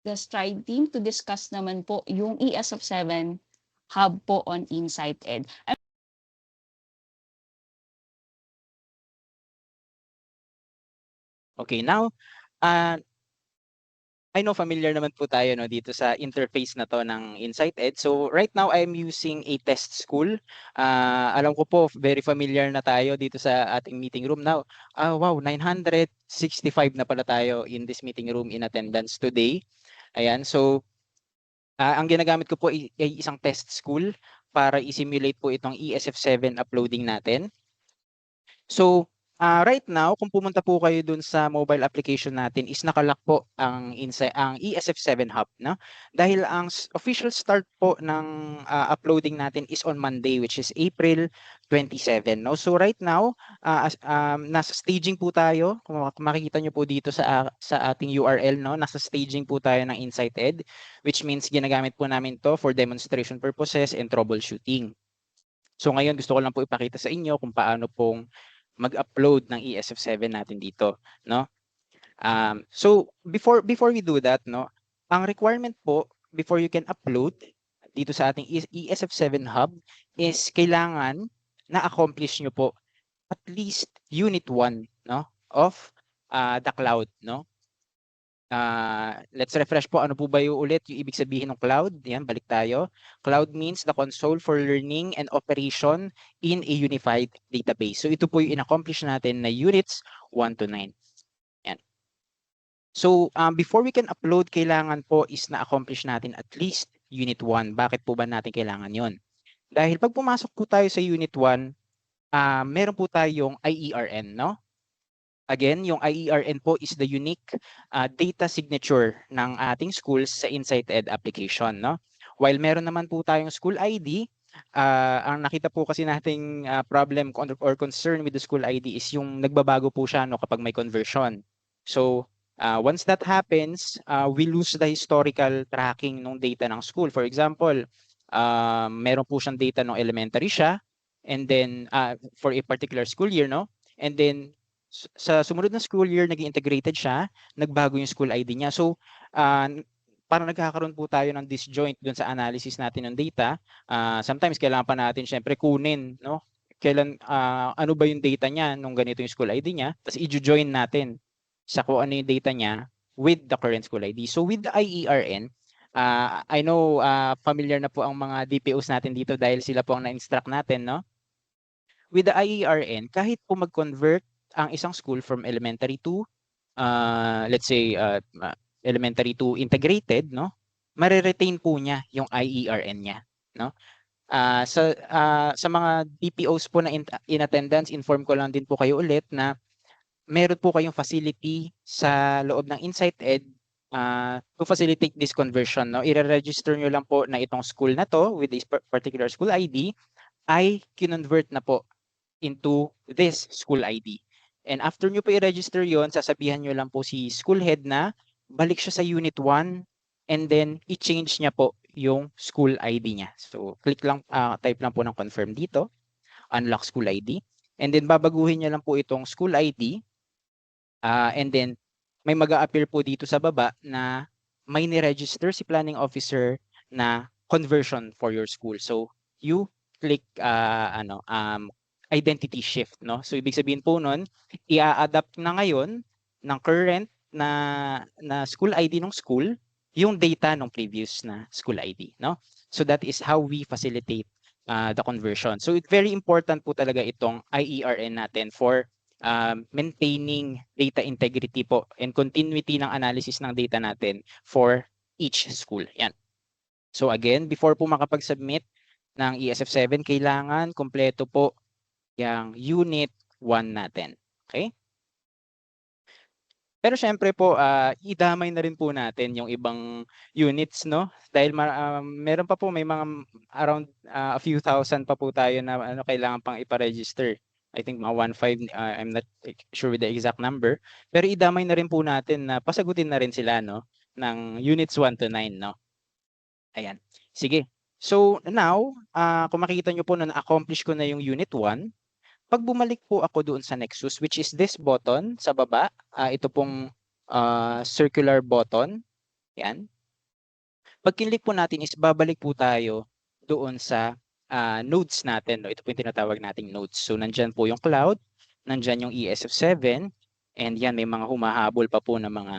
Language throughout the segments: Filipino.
the Stride team to discuss naman po yung ESF7 hub po on Insight Ed. Okay, now, uh, I know familiar naman po tayo no dito sa interface na to ng Insight Ed. So right now I'm using a test school. Alam ko po very familiar na tayo dito sa ating meeting room now. Wow, 965 na pala tayo in this meeting room in attendance today. Ayan, so ang ginagamit ko po ay isang test school para i-simulate po itong ESF7 uploading natin. So, right now, kung pumunta po kayo dun sa mobile application natin is nakalock po ang ESF7 Hub, no? Dahil ang official start po ng uploading natin is on Monday, which is April 27, no? So right now, nasa staging po tayo. Kung makikita nyo po dito sa ating URL, no? Nasa staging po tayo ng Insight Ed, which means ginagamit po namin to for demonstration purposes and troubleshooting. So ngayon gusto ko lang po ipakita sa inyo kung paano pong mag-upload ng ESF7 natin dito, no? So before we do that, no, ang requirement po before you can upload dito sa ating ESF7 hub is kailangan na-accomplish nyo po at least unit 1, no, of the cloud, no? Let's refresh po, ano po ba yung ulit yung ibig sabihin ng cloud? Yan, balik tayo. Cloud means the console for learning and operation in a unified database. So ito po yung in-accomplish natin na units 1 to 9. Yan. So before we can upload, kailangan po is na-accomplish natin at least unit 1. Bakit po ba natin kailangan yon? Dahil pag pumasok po tayo sa unit 1, meron po tayong IERN, no? Again, yung IERN po is the unique data signature ng ating schools sa Insight Ed application, no? While meron naman po tayong school ID, ang nakita po kasi nating problem or concern with the school ID is yung nagbabago po siya no kapag may conversion. So, once that happens, we lose the historical tracking ng data ng school. For example, meron po siyang data ng elementary siya and then for a particular school year, no? And then sa sumunod na school year, naging integrated siya, nagbago yung school ID niya. So, parang nagkakaroon po tayo ng disjoint dun sa analysis natin ng data. Sometimes kailangan pa natin syempre kunin, no? Ano ba yung data niya nung ganito yung school ID niya, tapos i-join natin sa kung ano yung data niya with the current school ID. So with the IERN, I know familiar na po ang mga DPOs natin dito dahil sila po ang na-instruct natin, no? With the IERN, kahit po mag-convert ang isang school from elementary to let's say elementary to integrated, no, mare-retain po niya yung IERN niya, no? Sa mga DPOs po na in attendance, inform ko lang din po kayo ulit na meron po kayong facility sa loob ng Insight Ed to facilitate this conversion, no? I-register nyo lang po na itong school na to with this particular school ID ay kinonvert na po into this school ID. And after nyo po i-register yon, sasabihan nyo lang po si school head na balik siya sa unit 1 and then i-change niya po yung school ID niya. So click lang, type lang po ng confirm dito, unlock school ID. And then babaguhin niya lang po itong school ID. And then may mag-a-appear po dito sa baba na may ni-register si planning officer na conversion for your school. So you click identity shift, no? So ibig sabihin po nun, i-adapt na ngayon ng current na school ID ng school yung data ng previous na school ID, no? So that is how we facilitate the conversion. So it's very important po talaga itong IERN natin for maintaining data integrity po and continuity ng analysis ng data natin for each school. Yan. So again, before po makapag-submit ng ESF7, kailangan kompleto po yung unit 1 natin. Okay? Pero syempre po, idamay na rin po natin yung ibang units, no? Dahil meron pa po, may mga around a few thousand pa po tayo na kailangan pang ipa-register. I think mga 1.5, I'm not sure with the exact number. Pero idamay na rin po natin na pasagutin na rin sila, no? Ng units 1 to 9, no? Ayan. Sige. So now, kung makikita nyo po na na-accomplish ko na yung unit 1, pag bumalik po ako doon sa Nexus, which is this button sa baba, ito pong circular button, yan. Pag kinlik po natin is babalik po tayo doon sa nodes natin. No? Ito po yung tinatawag nating nodes. So nandyan po yung cloud, nandyan yung ESF7, and yan may mga humahabol pa po ng mga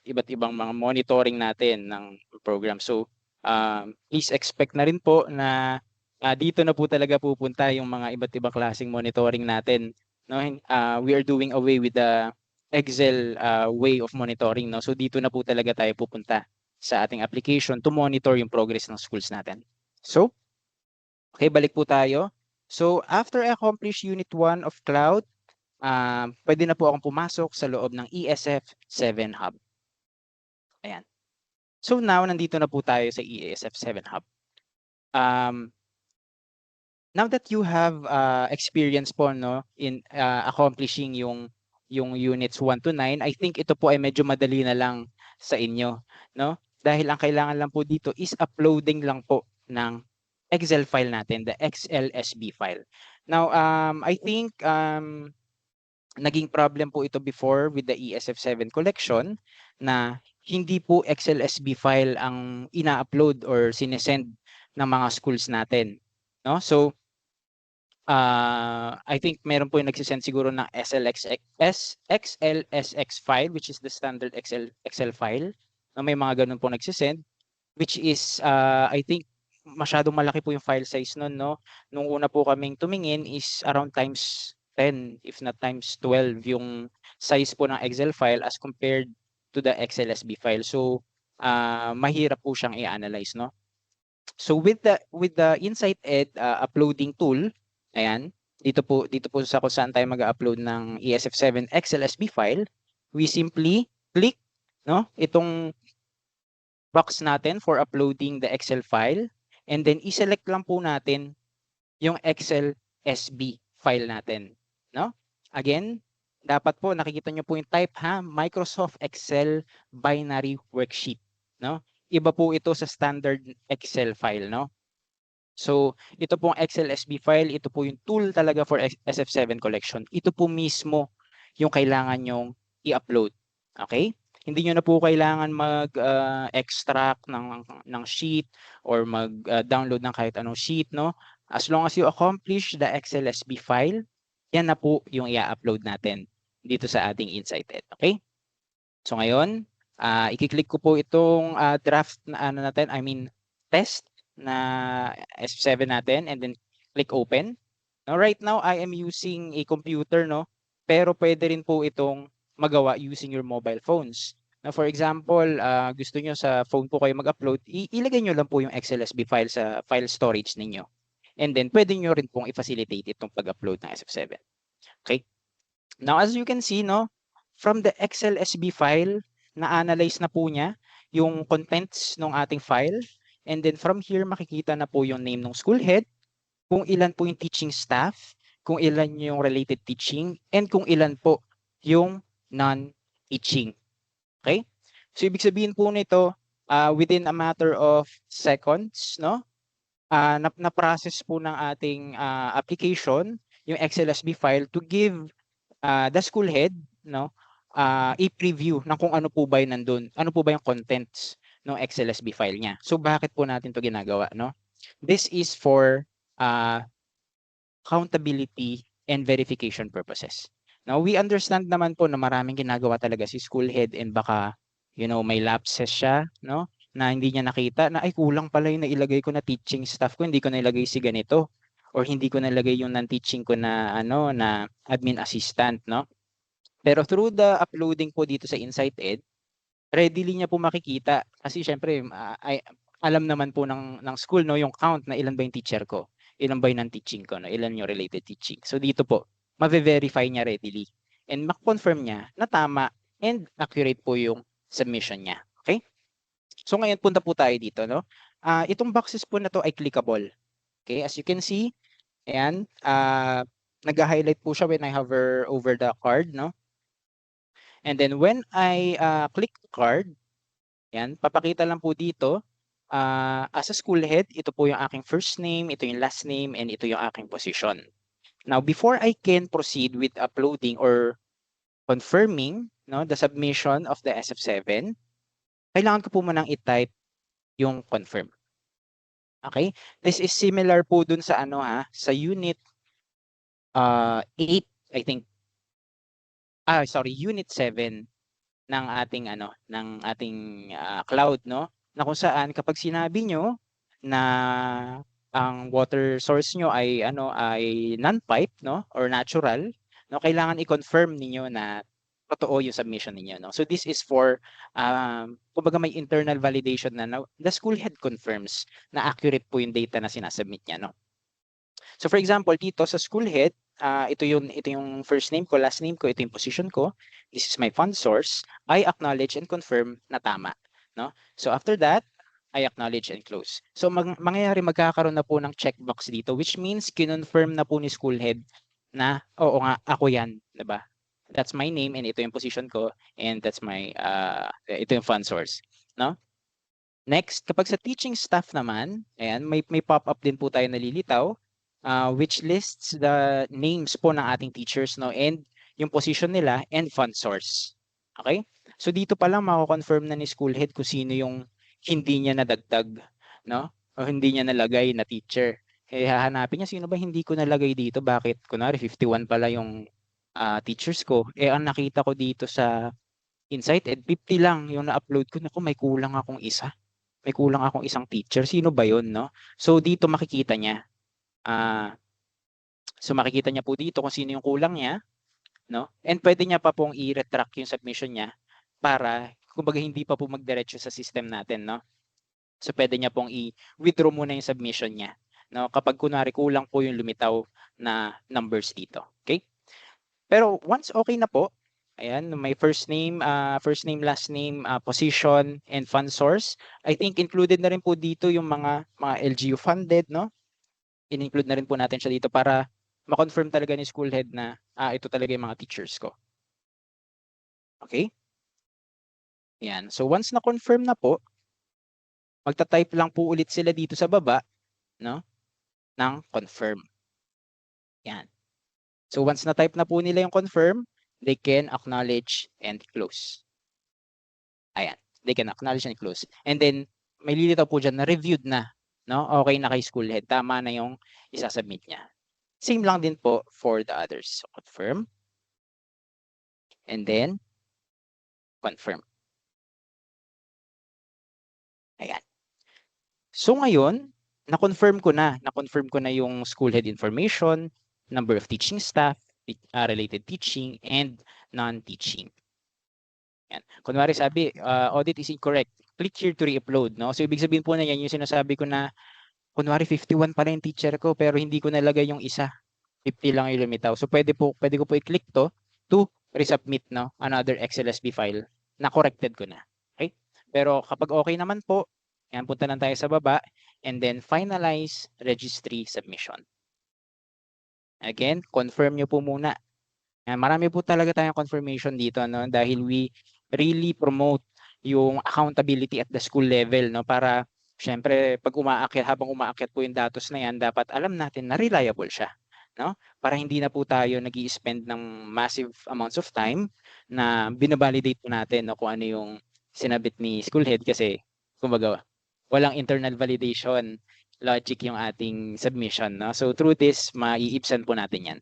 iba't ibang mga monitoring natin ng program. So please expect na rin po na dito na po talaga pupunta yung mga iba't ibang klaseng monitoring natin. No? We are doing away with the Excel way of monitoring. No? So dito na po talaga tayo pupunta sa ating application to monitor yung progress ng schools natin. So, okay, balik po tayo. So, after I accomplish Unit 1 of Cloud, pwede na po akong pumasok sa loob ng ESF7 Hub. Ayan. So, now, nandito na po tayo sa ESF7 Hub. Now that you have experience po no, in accomplishing yung units 1 to 9, I think ito po ay medyo madali na lang sa inyo. No? Dahil ang kailangan lang po dito is uploading lang po ng Excel file natin, the XLSB file. Now, I think naging problem po ito before with the ESF7 collection na hindi po XLSB file ang ina-upload or sinesend ng mga schools natin. No? So, I think meron po yung nagsisend siguro ng XLSX file, which is the standard Excel file. Na may mga ganun po nagsisend, which is I think masyadong malaki po yung file size nun, no? Nung una po kaming tumingin is around times 10, if not times 12, yung size po ng Excel file as compared to the XLSB file. So, mahirap po siyang i-analyze, no? So with the InsightEd uploading tool, ayan, dito po sa kung saan tayo mag-upload ng ESF7 XLSB file, we simply click no itong box natin for uploading the Excel file, and then i-select lang po natin yung XLSB file natin, no? Again, dapat po nakikita nyo po yung type ha, Microsoft Excel binary worksheet, no? Iba po ito sa standard Excel file, no? So, ito pong XLSB file, ito po yung tool talaga for SF7 collection. Ito po mismo yung kailangan nyong i-upload. Okay? Hindi nyo na po kailangan mag-extract ng sheet or mag-download ng kahit anong sheet, no? As long as you accomplish the XLSB file, yan na po yung i-upload natin dito sa ating InsightEd. Okay? So ngayon, i-click ko po itong draft na test na S7 natin, and then click open. Now, right now, I am using a computer, no? Pero pwede rin po itong magawa using your mobile phones. Now, for example, gusto nyo sa phone po kayo mag-upload, ilagay nyo lang po yung XLSB file sa file storage ninyo. And then, pwede nyo rin pong i-facilitate itong pag-upload ng SF7. Okay? Now, as you can see, no, from the XLSB file, na-analyze na po niya yung contents ng ating file. And then from here, makikita na po yung name ng school head, kung ilan po yung teaching staff, kung ilan yung related teaching, and kung ilan po yung non-teaching. Okay? So, ibig sabihin po nito, within a matter of seconds, no? Na-process po ng ating application, yung XLSB file, to give the school head, no? I-preview ng kung ano po ba yung nandun, ano po ba yung contents ng XLSB file niya. So, bakit po natin to ginagawa, no? This is for accountability and verification purposes. Now, we understand naman po na maraming ginagawa talaga si school head, and baka, may lapses siya, no? Na hindi niya nakita na, ay, kulang pala yung nailagay ko na teaching staff ko, hindi ko nailagay si ganito. Or hindi ko nalagay yung non-teaching ko na, na admin assistant, no? Pero through the uploading po dito sa InsightEd, readily niya po makikita, kasi syempre, alam naman po ng school, no, yung count na ilan ba yung teacher ko, ilan ba yung non-teaching ko, no, ilan yung related teaching. So dito po, ma-verify niya readily, and ma-confirm niya na tama and accurate po yung submission niya. Okay? So ngayon, punta po tayo dito, no? Itong boxes po na to ay clickable. Okay? As you can see, ayan, nag-highlight po siya when I hover over the card, no? And then when I click the card, yan, papakita lang po dito, as a school head, ito po yung aking first name, ito yung last name, and ito yung aking position. Now, before I can proceed with uploading or confirming, no, the submission of the SF7, kailangan ko po munang i-type yung confirm. Okay? This is similar po dun sa ano sa unit 8, I think. Sorry, unit 7 ng ating cloud, no? Na kung saan kapag sinabi nyo na ang water source nyo ay non-pipe, no, or natural, no, kailangan i-confirm ninyo na totoo yung submission ninyo, no. So this is for kumbaga may internal validation na the school head confirms na accurate po yung data na sinasubmit niya, no. So for example, dito sa school head, ito yung first name ko, last name ko, ito yung position ko. This is my fund source. I acknowledge and confirm na tama, no? So after that, I acknowledge and close. So mangyayari magkakaroon na po ng checkbox dito, which means kinonfirm na po ni school head na oo nga ako 'yan, 'di ba? That's my name and ito yung position ko and that's my ito yung fund source, no? Next, kapag sa teaching staff naman, ayan, may pop-up din po tayo nalilitaw, which lists the names po ng ating teachers, no, and yung position nila and fund source. Okay? So dito pa lang mako-confirm na ni school head kung sino yung hindi niya nadagdag, no? O hindi niya nalagay na teacher. Eh hahanapin niya sino ba hindi ko nalagay dito, bakit kunwari 51 pala yung teachers ko. Eh ang nakita ko dito sa Insight Ed 50 lang yung na-upload ko. Naku, may kulang akong isa. May kulang akong isang teacher. Sino ba 'yon, no? So dito makikita niya. So makikita niya po dito kung sino yung kulang niya, no? And pwede niya pa pong i-retract yung submission niya para kumbaga hindi pa po magdiretso sa system natin, no? So pwede niya pong i-withdraw muna yung submission niya, no? Kapag kunwari kulang po yung lumitaw na numbers dito, okay? Pero once okay na po, ayan, may first name, last name, position, and fund source. I think included na rin po dito yung mga LGU funded, no? In-include na rin po natin siya dito para ma-confirm talaga ni school head na ito talaga yung mga teachers ko. Okay? Yan. So once na-confirm na po, magta-type lang po ulit sila dito sa baba, no? Ng confirm. Yan. So once na-type na po nila yung confirm, they can acknowledge and close. Ayan. They can acknowledge and close. And then, may lilitaw po dyan na reviewed na, no? Okay na kay school head. Tama na yung isasubmit niya. Same lang din po for the others. So, confirm. And then, confirm. Ayan. So ngayon, na-confirm ko na yung school head information, number of teaching staff, related teaching, and non-teaching. Yan. Kunwari sabi, audit is incorrect. Click here to re-upload, no? So ibig sabihin po na yan yung sinasabi ko na kunwari 51 pa rin yung teacher ko pero hindi ko nalagay yung isa. 50 lang yung lumitaw. So pwede ko po i-click to resubmit, no, another XLSB file na corrected ko na. Okay? Pero kapag okay naman po, yan, punta lang tayo sa baba and then finalize registry submission. Again, confirm nyo po muna. Yan, marami po talaga tayong confirmation dito, no, dahil we really promote yung accountability at the school level, no, para syempre pag habang umaakyat po yung datos na yan, dapat alam natin na reliable siya, no? Para hindi na po tayo nag-i-spend ng massive amounts of time na binabalidate po natin, no, kung ano yung sinabit ni school head kasi kumbaga walang internal validation logic yung ating submission, no? So through this, maiibsan po natin yan.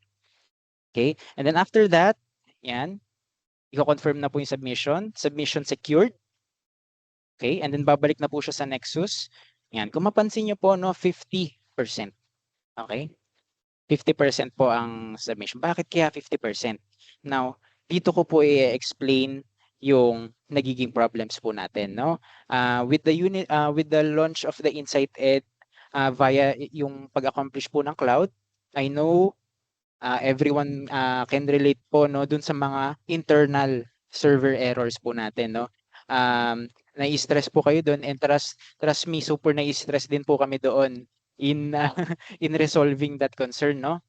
Okay? And then after that, yan, i-confirm na po yung submission secured. Okay? And then babalik na po siya sa Nexus. Yan, kung mapansin niyo po, no, 50%. Okay? 50% po ang submission. Bakit kaya 50%? Now, dito ko po i-explain yung nagiging problems po natin, no? With the launch of the Insight Ed via yung pag-accomplish po ng cloud, I know everyone can relate po, no, dun sa mga internal server errors po natin, no. Na-stress po kayo doon and trust me, super na-stress din po kami doon in in resolving that concern, no.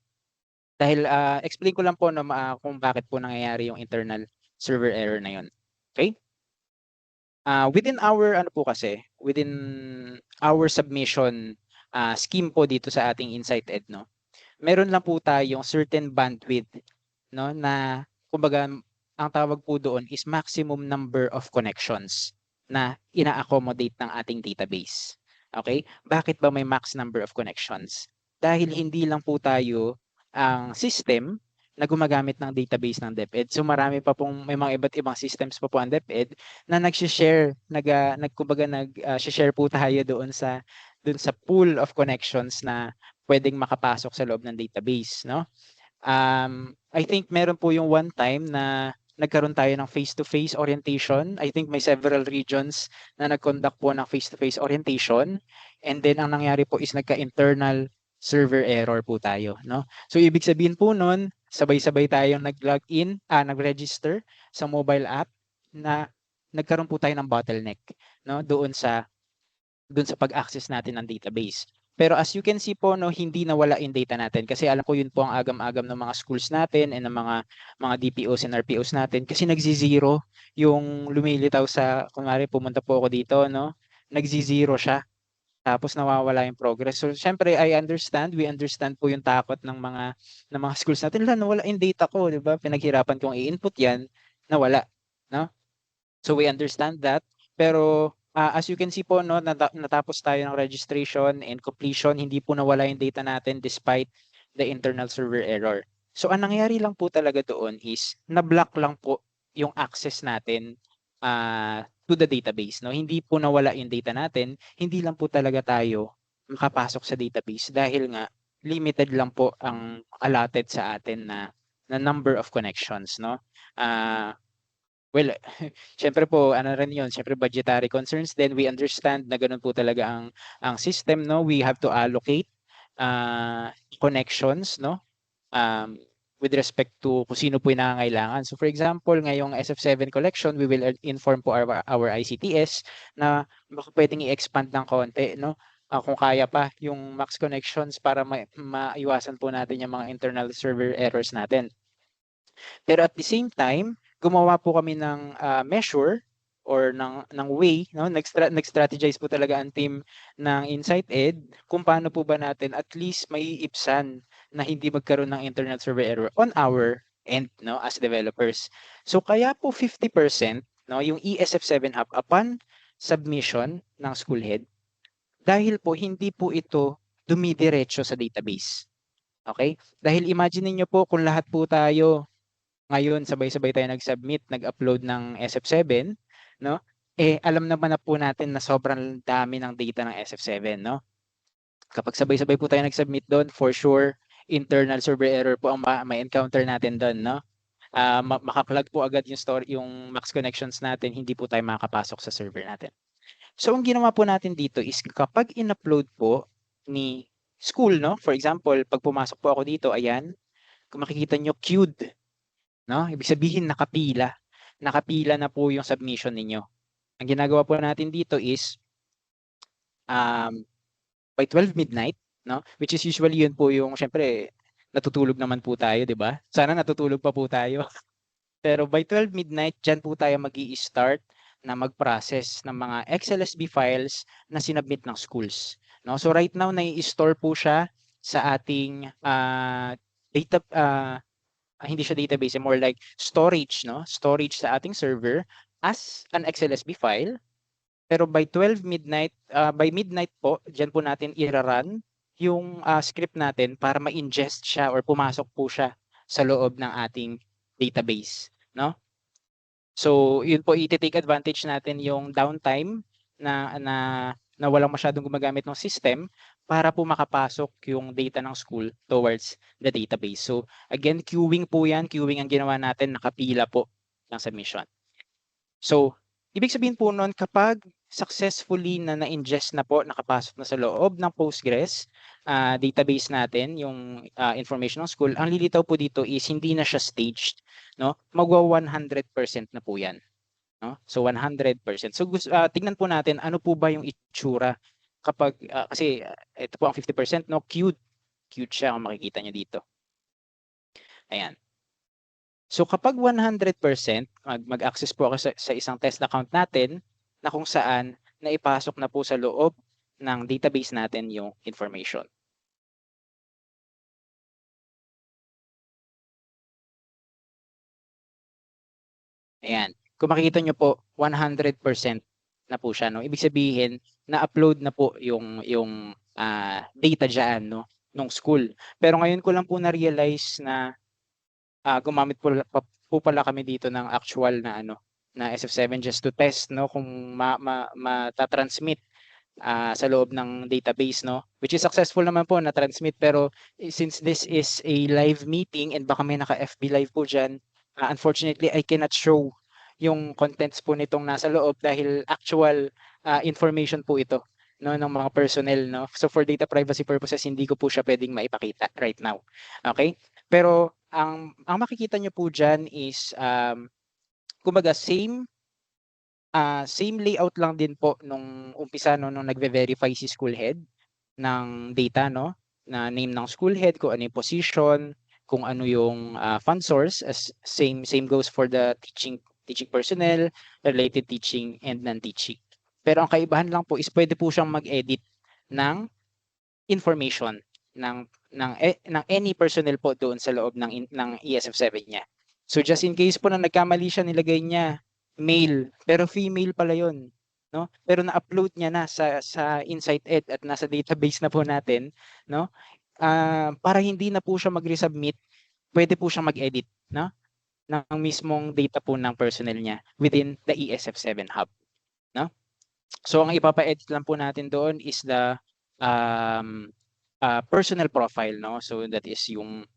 Dahil explain ko lang po, no, kung bakit po nangyayari yung internal server error na yon. Okay? Within our submission scheme po dito sa ating Insight Ed, no, meron lang po tayong certain bandwidth, no, na kumbaga ang tawag po doon is maximum number of connections. na ina-accommodate ng ating database. Okay? Bakit ba may max number of connections? Dahil hindi lang po tayo ang system na gumagamit ng database ng DepEd. So marami pa pong may mga iba't ibang systems pa po ang DepEd na nag-share, nag-share po tayo doon sa pool of connections na pwedeng makapasok sa loob ng database, no? I think meron po yung one time na nagkaroon tayo ng face-to-face orientation. I think may several regions na nag-conduct po ng face-to-face orientation. And then ang nangyari po is nagka-internal server error po tayo, no? So ibig sabihin po nun, sabay-sabay tayong nag-register sa mobile app na nagkaroon po tayo ng bottleneck, no? Doon sa pag-access natin ng database. Pero as you can see po, no, hindi nawala yung data natin kasi alam ko yun po ang agam-agam ng mga schools natin and ng mga DPOs and RPOs natin kasi nagzi-zero yung lumilitaw sa, kunwari pumunta po ako dito, no, nagzi-zero siya tapos nawawala yung progress. So syempre we understand po yung takot ng mga schools natin. Nawala yung data ko, 'di ba? Pinaghirapan kong i-input 'yan, nawala, no? So we understand that. Pero as you can see po, no, natapos tayo ng registration and completion, hindi po nawala yung data natin despite the internal server error. So ang nangyari lang po talaga doon is na-block lang po yung access natin to the database. No? Hindi po nawala yung data natin, hindi lang po talaga tayo makapasok sa database dahil nga limited lang po ang allotted sa atin na number of connections. No? Well, syempre po ano rin 'yun, syempre budgetary concerns then we understand na gano'n po talaga ang system, no? We have to allocate connections, no? With respect to kung sino po yung nangangailangan. So for example, ngayong SF7 collection, we will inform po our ICTS na baka pwedeng i-expand ng konti, no? Kung kaya pa yung max connections para maiwasan po natin yung mga internal server errors natin. Pero at the same time, gumawa po kami ng measure or ng way, no? Nag-strategize po talaga ang team ng Insight Ed kung paano po ba natin at least maiibsan na hindi magkaroon ng internet server error on our end, no, as developers. So kaya po 50%, no, yung ESF7 Hub upon submission ng school head dahil po hindi po ito dumidiretso sa database. Okay? Dahil imagine niyo po kung lahat po tayo ngayon sabay-sabay tayo nag-submit, nag-upload ng SF7, no? Alam naman na po natin na sobrang dami ng data ng SF7, no? Kapag sabay-sabay po tayo nag-submit doon, for sure, internal server error po ang may encounter natin doon, no? Makaklag po agad yung max connections natin, hindi po tayo makakapasok sa server natin. So ang ginawa po natin dito is kapag in-upload po ni school, no? For example, pag pumasok po ako dito, ayan, kung makikita nyo, queued, no? Ibig sabihin nakapila. Nakapila na po yung submission ninyo. Ang ginagawa po natin dito is by 12 midnight, no? Which is usually yun po yung syempre natutulog naman po tayo, 'di ba? Sana natutulog pa po tayo. Pero by 12 midnight, diyan po tayo magi-start na mag-process ng mga XLSB files na sinubmit ng schools, no? So right now nai-store po siya sa ating data hindi siya database, more like storage, no? Storage sa ating server as an XLSB file. Pero by 12 midnight, by midnight po, diyan po natin i-run yung script natin para ma-ingest siya or pumasok po siya sa loob ng ating database, no? So, yun po i-take advantage natin yung downtime na walang masyadong gumagamit ng system para po makapasok yung data ng school towards the database. So, again, queuing po yan. Queuing ang ginawa natin, nakapila po ng submission. So, ibig sabihin po nun, kapag successfully na-ingest na po, nakapasok na sa loob ng Postgres database natin, yung information ng school, ang lilitaw po dito is hindi na siya staged, no? Magwa 100% na po yan. No? So 100%. So tingnan po natin ano po ba yung itsura kapag kasi ito po ang 50%, no, queued siya kung makikita niyo dito. Ayan. So kapag 100%, mag-access po ako sa isang test account natin na kung saan naipasok na po sa loob ng database natin yung information. Ayan. Kung makikita nyo po, 100% na po siya, no? Ibig sabihin, na-upload na po yung data diyan, no, nung school. Pero ngayon ko lang po na-realize na gumamit po pala kami dito ng actual na na SF7 just to test, no, kung mata-transmit sa loob ng database, no, which is successful naman po na transmit. Pero since this is a live meeting and baka may naka FB live po dyan, unfortunately I cannot show yung contents po nitong nasa loob dahil actual information po ito, no, ng mga personnel, no. So for data privacy purposes hindi ko po siya pwedeng maipakita right now. Okay? Pero ang makikita nyo po dyan is kumbaga same layout lang din po nung umpisa, no, nung nagve-verify si school head ng data, no, na name ng school head, kung ano yung position, kung ano yung fund source, as same goes for the teaching personnel, related teaching and non-teaching. Pero ang kaibahan lang po is pwede po siyang mag-edit ng information ng any personnel po doon sa loob ng ESF7 niya. So just in case po na nagkamali siya, nilagay niya male pero female pala yon, no, pero na-upload niya na sa Insight Ed at nasa database na po natin, no, para hindi na po siya mag-resubmit, pwede po siyang mag-edit, no, ng mismong data po ng personnel niya within the ESF7 hub, no. So ang ipapa-edit lang po natin doon is the personal profile, no, so that is yung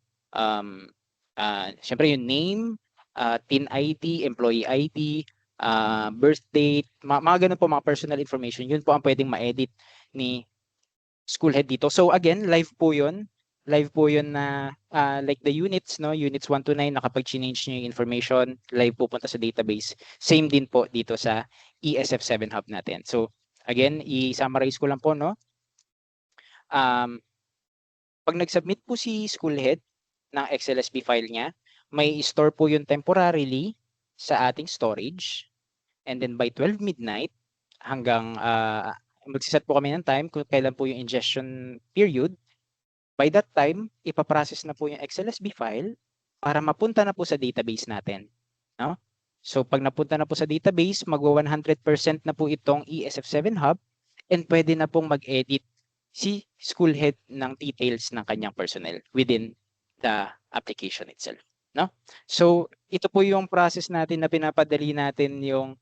syempre yung name, TIN ID, employee ID, birth date, mga ganun po, mga personal information. Yun po ang pwedeng ma-edit ni school head dito. So again, live po yun na like the units, no, units 1 to 9, na kapag change nyo yung information, live pupunta sa database. Same din po dito sa ESF7 hub natin. So again, i-summarize ko lang po, no. Pag nag-submit po si school head ng XLSB file niya, may store po yun temporarily sa ating storage, and then by 12 midnight hanggang magsiset po kami ng time kung kailan po yung ingestion period. By that time, ipaprocess na po yung XLSB file para mapunta na po sa database natin, no? So pag napunta na po sa database, magwa 100% na po itong ESF7 hub, and pwede na pong mag-edit si school head ng details ng kanyang personnel within the application itself, no? So ito po yung process natin na pinapadali natin yung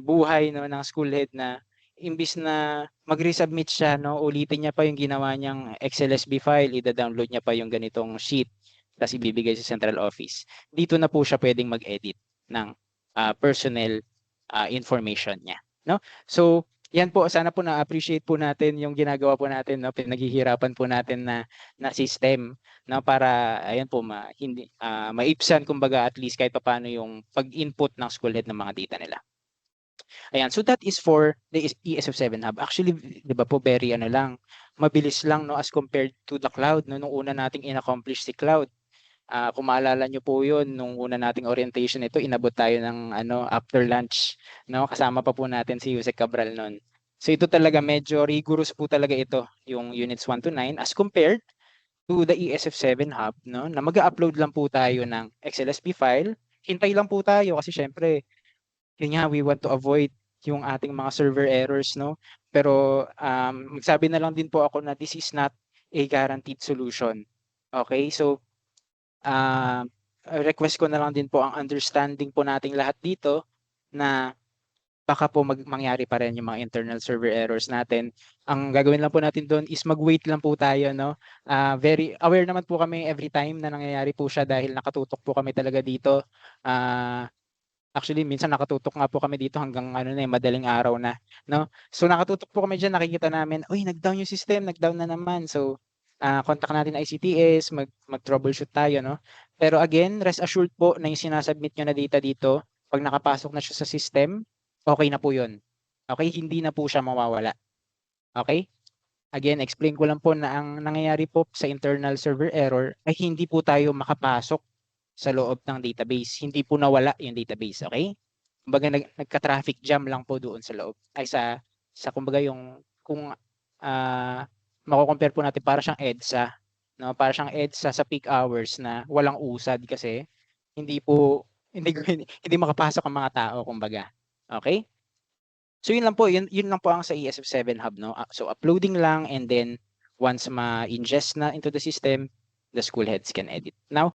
buhay, no, ng school head, na imbis na mag-resubmit siya, no, ulitin niya pa yung ginawa niyang XLSB file, ida-download niya pa yung ganitong sheet tapos ibibigay sa central office. Dito na po siya pwedeng mag-edit ng personnel information niya, no? So yan po, sana po na-appreciate po natin yung ginagawa po natin, no, pinaghihirapan po natin na system, no, para ayan po hindi maipsan kumbaga, at least kahit paano yung pag-input ng school head ng mga data nila. Ayan, so that is for the ESF7 hub. Actually, 'di ba po, very lang, mabilis lang, no, as compared to the cloud, no, nung una nating in-accomplish si cloud. Kung maalala nyo po yun, nung una nating orientation ito, inabot tayo ng after lunch, no? Kasama pa po natin si Jose Cabral noon. So ito talaga medyo rigorous po talaga ito, yung units 1 to 9 as compared to the ESF7 hub, no? Na mag-upload lang po tayo ng XLSB file. Hintay lang po tayo kasi syempre, yun nga, we want to avoid yung ating mga server errors, no? Pero magsabi na lang din po ako na this is not a guaranteed solution. Okay? So request ko na lang din po ang understanding po nating lahat dito na baka po mangyari pa rin yung mga internal server errors natin. Ang gagawin lang po natin doon is mag-wait lang po tayo, no? Very aware naman po kami every time na nangyayari po siya dahil nakatutok po kami talaga dito. Actually, minsan nakatutok nga po kami dito hanggang madaling araw na, no? So nakatutok po kami diyan, nakikita namin, uy, nag-down yung system, nag-down na naman. So contact natin ICTS, mag-troubleshoot tayo, no? Pero again, rest assured po na yung sinasubmit nyo na data dito, pag nakapasok na siya sa system, okay na po yun. Okay? Hindi na po siya mawawala. Okay? Again, explain ko lang po na ang nangyayari po sa internal server error ay hindi po tayo makapasok sa loob ng database. Hindi po nawala yung database. Okay? Kumbaga nagka-traffic jam lang po doon sa loob. Ay sa kumbaga yung kung mako-compare po natin, para siyang EDSA, no? Para siyang EDSA sa peak hours na walang usad kasi hindi makapasok ang mga tao, kumbaga. Okay? So yun lang po, yun lang po ang sa ESF7 Hub, no? So uploading lang, and then once ma-ingest na into the system, the school heads can edit. Now,